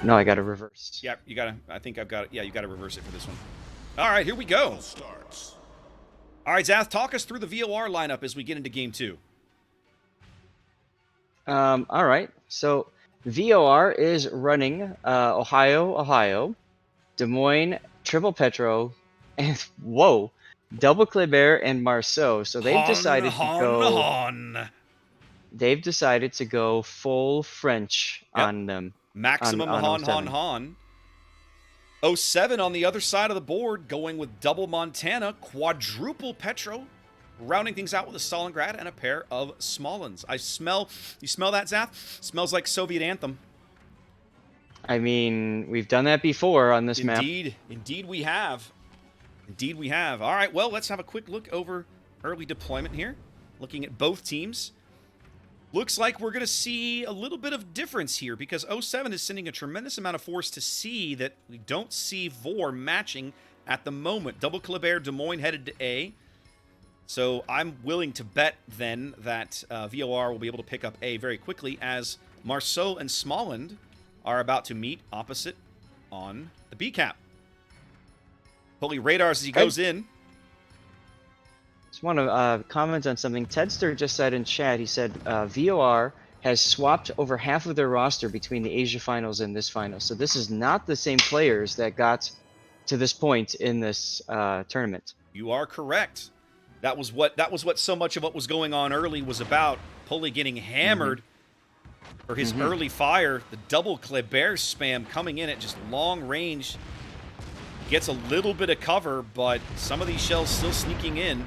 No, I got to reverse. Yeah, you gotta. I think I've got it. Yeah, you gotta reverse it for this one. All right, here we go. All right, Zath, talk us through the V0R lineup as we get into game 2. All right. So VOR is running Ohio, Des Moines, Triple Petro, and whoa, Double Kleber and Marceau. So they've Hon, decided to hon, go. hon. They've decided to go full French Yep. on them Maximum on hon, hon, '07. hon. Oh 07 on the other side of the board, going with double Montana, quadruple Petro, rounding things out with a Stalingrad and a pair of Smolens. You smell that, Zath? Smells like Soviet anthem. I mean, we've done that before on this map. Indeed we have. Indeed we have. All right, well, let's have a quick look over early deployment here. Looking at both teams. Looks like we're going to see a little bit of difference here because 07 is sending a tremendous amount of force to C that we don't see V0R matching at the moment. Double Kleber, Des Moines headed to A. So I'm willing to bet then that V0R will be able to pick up A very quickly as Marceau and Smoland are about to meet opposite on the B cap. Pulling radars as he goes in. Just want to comment on something. Tedster just said in chat, he said VOR has swapped over half of their roster between the Asia Finals and this final. So this is not the same players that got to this point in this tournament. You are correct. That was what so much of what was going on early was about. Pulley getting hammered for his early fire. The double Kleber spam coming in at just long range. Gets a little bit of cover, but some of these shells still sneaking in.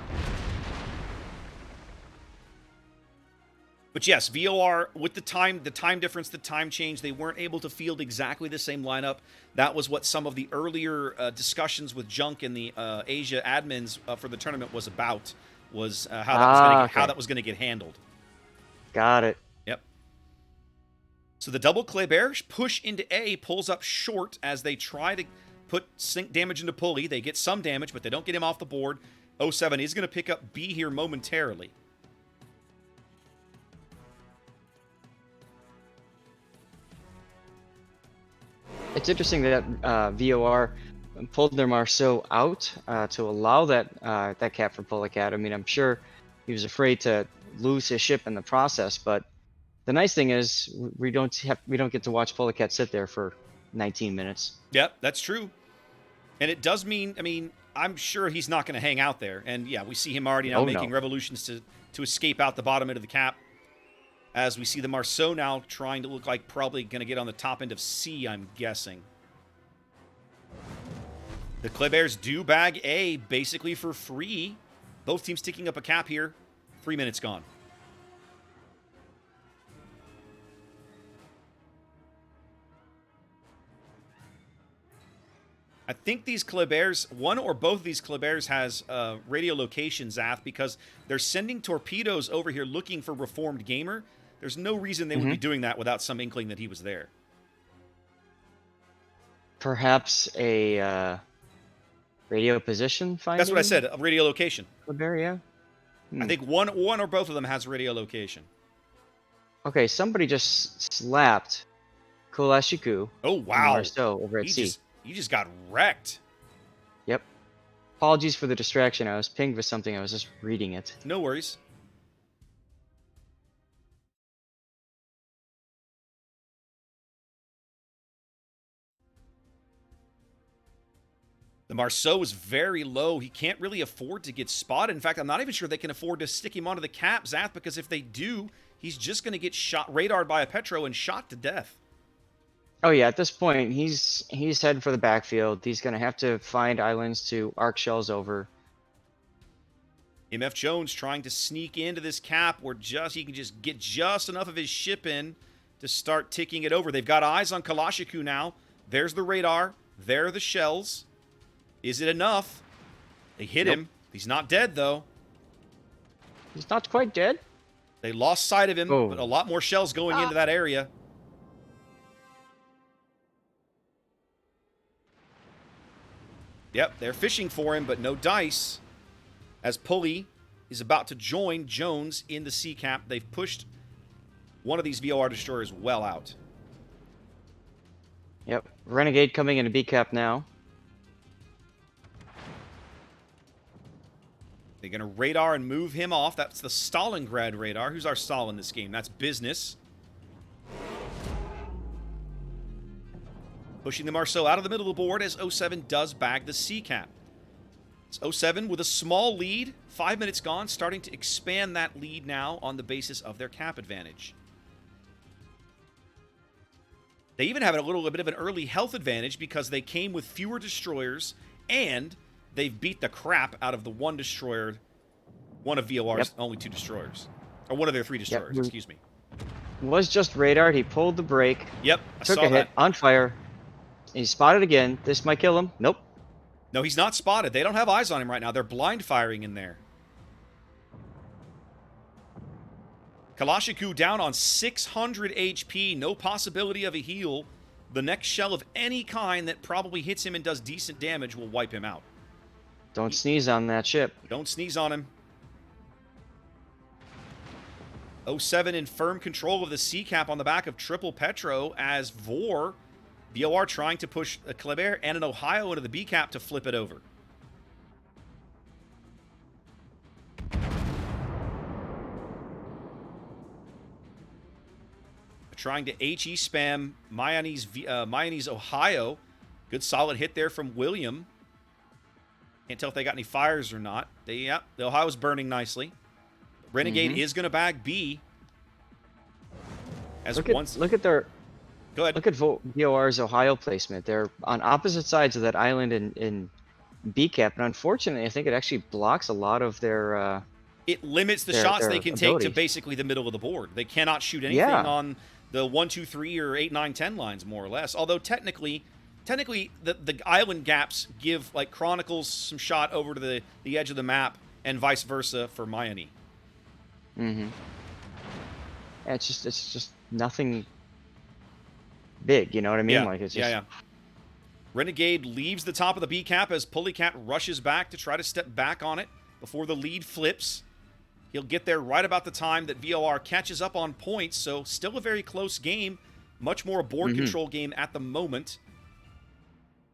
But yes, VOR, with the time difference, the time change, they weren't able to field exactly the same lineup. That was what some of the earlier discussions with Junk and the Asia admins for the tournament was about, was how that was going to get handled. Got it. Yep. So the double Kleber push into A pulls up short as they try to put sink damage into Pulley. They get some damage, but they don't get him off the board. 07 is going to pick up B here momentarily. It's interesting that VOR pulled their Marceau out to allow that cap for Pulicat. I mean, I'm sure he was afraid to lose his ship in the process, but the nice thing is we don't get to watch Pulicat sit there for 19 minutes. Yep, that's true. And it does mean, I mean, I'm sure he's not going to hang out there. And yeah, we see him already now making revolutions to escape out the bottom end of the cap. As we see the Marceau now trying to look like probably going to get on the top end of C, I'm guessing. The Klebers do bag A basically for free. Both teams ticking up a cap here. 3 minutes gone. I think these Klebers, one or both of these Klebers has radio location, Zath, because they're sending torpedoes over here looking for Reformed Gamer. There's no reason they would be doing that without some inkling that he was there. Perhaps a radio position finding? That's what I said, a radio location. Kleber, yeah. I think one or both of them has radio location. Okay, somebody just slapped Kulashiku. Oh, wow. Marceau over at C. You just got wrecked. Yep. Apologies for the distraction. I was pinged with something. I was just reading it. No worries. The Marceau is very low. He can't really afford to get spotted. In fact, I'm not even sure they can afford to stick him onto the cap, Zath, because if they do, he's just going to get radared by a Petro and shot to death. Oh yeah, at this point, he's heading for the backfield. He's going to have to find islands to arc shells over. MF Jones trying to sneak into this cap where he can just get just enough of his ship in to start ticking it over. They've got eyes on Kalashiku now. There's the radar. There are the shells. Is it enough? They hit him. He's not dead, though. He's not quite dead? They lost sight of him, but a lot more shells going into that area. Yep, they're fishing for him, but no dice. As Pulley is about to join Jones in the C cap, they've pushed one of these VOR destroyers well out. Yep. Renegade coming into B cap now. They're going to radar and move him off. That's the Stalingrad radar. Who's our Stal in this game? That's business. Pushing the Marceau out of the middle of the board as 07 does bag the C cap. It's 07 with a small lead. 5 minutes gone, starting to expand that lead now on the basis of their cap advantage. They even have a little bit of an early health advantage because they came with fewer destroyers and they've beat the crap out of the one destroyer, one of V0R's only 2 destroyers. Or one of their 3 destroyers, excuse me. Was just radar. He pulled the brake. Yep, I took saw a hit that. on fire. He's spotted again. This might kill him. Nope. No, he's not spotted. They don't have eyes on him right now. They're blind firing in there. Kalashniku down on 600 HP. No possibility of a heal. The next shell of any kind that probably hits him and does decent damage will wipe him out. Don't sneeze on that ship. Don't sneeze on him. 07 in firm control of the C cap on the back of Triple Petro as V0R trying to push a Kleber and an Ohio into the B cap to flip it over. Trying to HE spam Mayani's Ohio. Good solid hit there from William. Can't tell if they got any fires or not. The Ohio's burning nicely. Renegade is going to bag B. Look at their. Go ahead. Look at V0R's Ohio placement. They're on opposite sides of that island in B cap, and unfortunately, I think it actually blocks a lot of their. It limits the shots they can abilities. take to basically the middle of the board. They cannot shoot anything on the 1, 2, 3, or 8, 9, 10 lines, more or less. Although technically the island gaps give like Chronicles some shot over to the edge of the map, and vice versa for Mayani. It's just nothing big, you know what I mean? Yeah, Like it's just... Renegade leaves the top of the B cap as Pulleycat rushes back to try to step back on it before the lead flips. He'll get there right about the time that V0R catches up on points, so still a very close game. Much more a board control game at the moment.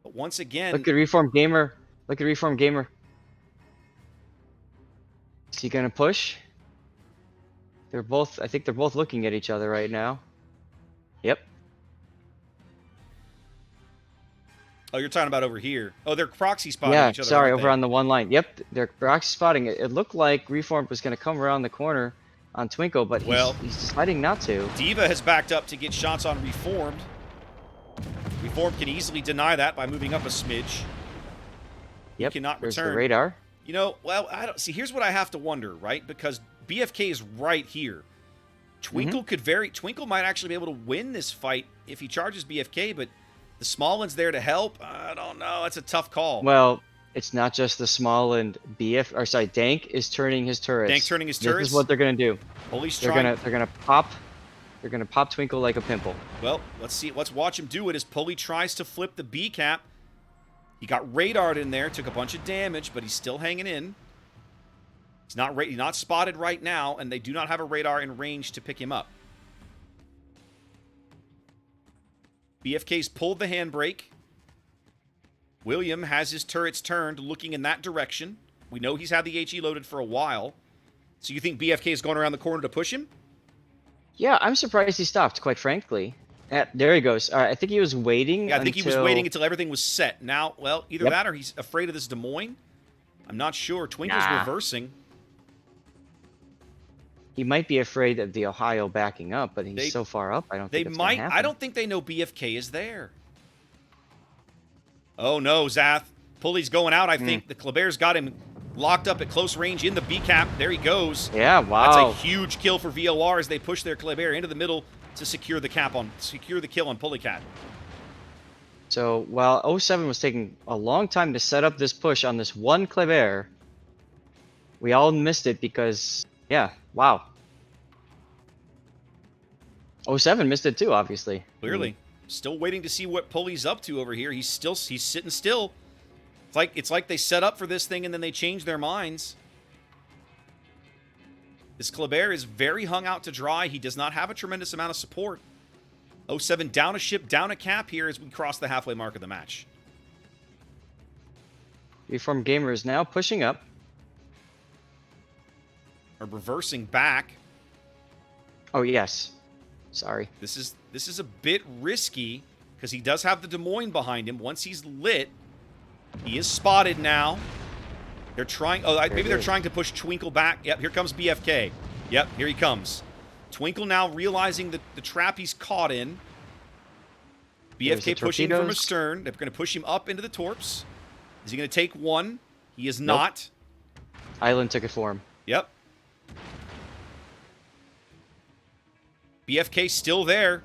But once again... Look at Reform Gamer. Look at Reform Gamer. Is he going to push? I think they're both looking at each other right now. Yep. Oh, you're talking about over here. Oh, they're proxy spotting each other. Yeah, sorry, over on the one line. Yep, they're proxy spotting. It looked like Reform was going to come around the corner on Twinkle, but he's deciding not to. Diva has backed up to get shots on Reformed. Reformed can easily deny that by moving up a smidge. Yep, he cannot there's return. the radar. You know, well, I don't see. Here's what I have to wonder, right? Because BFK is right here. Twinkle Twinkle might actually be able to win this fight if he charges BFK, but the small one's there to help. I don't know. That's a tough call. Well, it's not just the small and Dank is turning his turrets. Dank turning his turrets. This is what they're gonna do. Police they're gonna pop Twinkle like a pimple. Well, let's see. Let's watch him do it as Pulley tries to flip the B cap. He got radared in there, took a bunch of damage, but he's still hanging in. He's not spotted right now, and they do not have a radar in range to pick him up. BFK's pulled the handbrake. William has his turrets turned, looking in that direction. We know he's had the HE loaded for a while. So you think BFK is going around the corner to push him? Yeah, I'm surprised he stopped, quite frankly. There he goes. I think he was waiting. Yeah, I think he was waiting until everything was set. Now, well, either that or he's afraid of this Des Moines. I'm not sure. Twinkle's reversing. He might be afraid of the Ohio backing up, but he's so far up, I don't think it's gonna happen. I don't think they know BFK is there. Oh, no, Zath. Pulley's going out, I think. The Kleber's got him locked up at close range in the B cap. There he goes. Yeah, wow. That's a huge kill for V0R as they push their Kleber into the middle to secure the kill on Pulleycat. So while 07 was taking a long time to set up this push on this one Kleber, we all missed it because, yeah, wow. 07 missed it too, obviously. Clearly. Still waiting to see what Pulley's up to over here. He's sitting still. It's like they set up for this thing and then they change their minds. This Kleber is very hung out to dry. He does not have a tremendous amount of support. 07 down a ship, down a cap here as we cross the halfway mark of the match. Reform Gamer is now pushing up. Or reversing back. Oh, yes. Sorry. This is a bit risky because he does have the Des Moines behind him. Once he's lit, he is spotted now. They're trying... Oh, maybe they're trying to push Twinkle back. Yep, here comes BFK. Yep, here he comes. Twinkle now realizing the trap he's caught in. BFK pushing from astern. They're going to push him up into the torps. Is he going to take one? He is not. Island took it for him. Yep. BFK still there.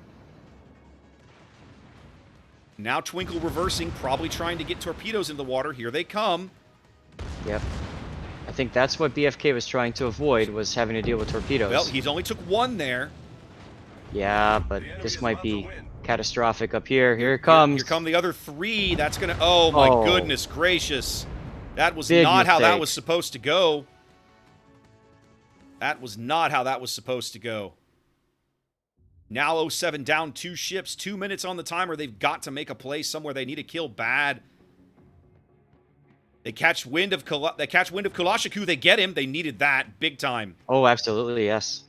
Now Twinkle reversing, probably trying to get torpedoes in the water. Here they come. Yep. I think that's what BFK was trying to avoid, was having to deal with torpedoes. Well, he's only took one there. Yeah, but this might be catastrophic up here. Here it comes. Here come the other three. That's going to... Oh, my goodness gracious. That was Big not how that mistake. was supposed to go. That was not how that was supposed to go. Now 07 down 2 ships. 2 minutes on the timer. They've got to make a play somewhere. They need a kill bad. They catch wind of Kulashiku. They get him. They needed that big time. Oh, absolutely, yes.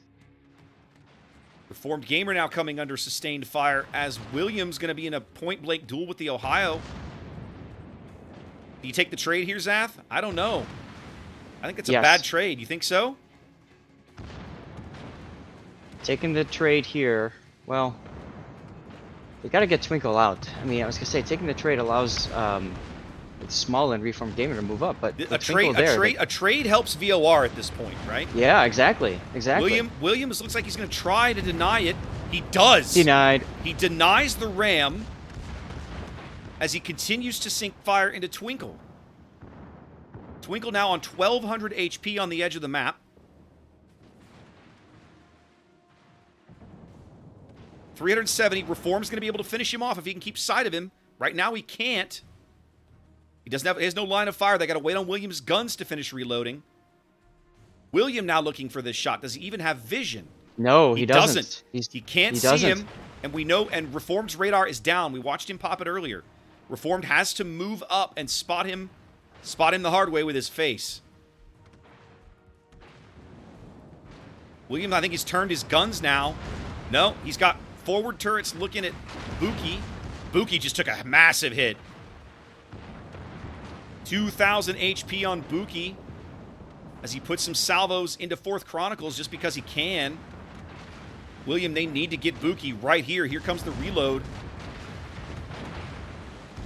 Reformed Gamer now coming under sustained fire as Williams going to be in a point-blank duel with the Ohio. Do you take the trade here, Zath? I don't know. I think it's a bad trade. You think so? Taking the trade here, well, they got to get Twinkle out. I mean, I was going to say, taking the trade allows Small and Reformed Gamer to move up, but a trade helps V0R at this point, right? Yeah, exactly. Williams looks like he's going to try to deny it. He does. Denied. He denies the ram as he continues to sink fire into Twinkle. Twinkle now on 1,200 HP on the edge of the map. 370. Reform's going to be able to finish him off if he can keep sight of him. Right now, he can't. He has no line of fire. They got to wait on Williams' guns to finish reloading. William now looking for this shot. Does he even have vision? No, he doesn't. He can't see him. And we know, and Reformed's radar is down. We watched him pop it earlier. Reformed has to move up and spot him the hard way with his face. William, I think he's turned his guns now. No, he's got forward turrets looking at Buki. Buki just took a massive hit. 2,000 HP on Buki as he puts some salvos into 4th Chronicles just because he can. William, they need to get Buki right here. Here comes the reload.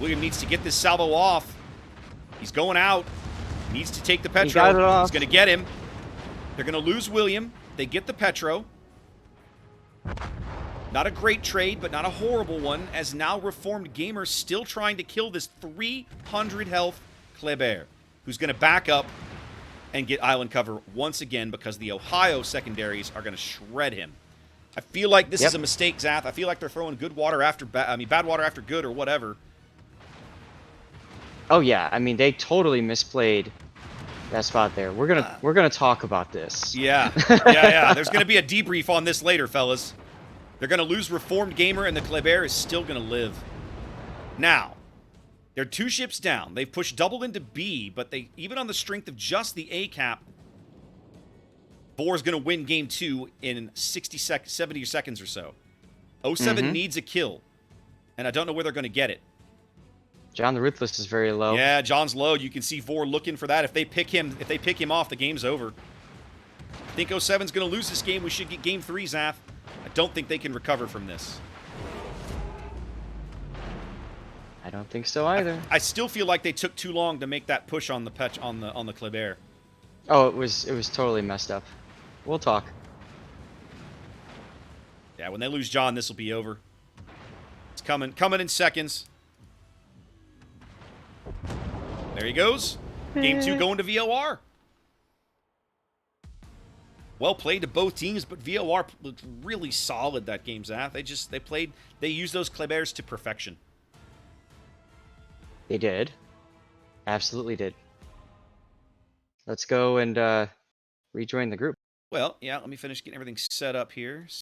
William needs to get this salvo off. He's going out. Needs to take the Petro. He's going to get him. They're going to lose William. They get the Petro. Not a great trade, but not a horrible one, as now Reformed Gamer still trying to kill this 300 health Kleber, who's going to back up and get island cover once again because the Ohio secondaries are going to shred him. I feel like this is a mistake, Zath. I feel like they're throwing good water after bad water after good or whatever. Oh yeah, I mean they totally misplayed that spot there. We're gonna talk about this. Yeah, yeah. There's going to be a debrief on this later, fellas. They're going to lose Reformed Gamer, and the Kleber is still going to live. Now, they're 2 ships down. They've pushed double into B, but they even on the strength of just the A cap, V0R is going to win game 2 in 70 seconds or so. 07 needs a kill, and I don't know where they're going to get it. John the Ruthless is very low. Yeah, John's low. You can see V0R looking for that. If they pick him off, the game's over. I think 07's going to lose this game. We should get game 3, Zath. I don't think they can recover from this. I don't think so either. I still feel like they took too long to make that push on the on the Kleber. Oh, it was totally messed up. We'll talk. Yeah, when they lose John, this will be over. It's coming in seconds. There he goes. Game 2 going to V0R. Well played to both teams, but V0R looked really solid that game, Zath. They used those Klebers to perfection. They did. Absolutely did. Let's go and rejoin the group. Well, yeah, let me finish getting everything set up here.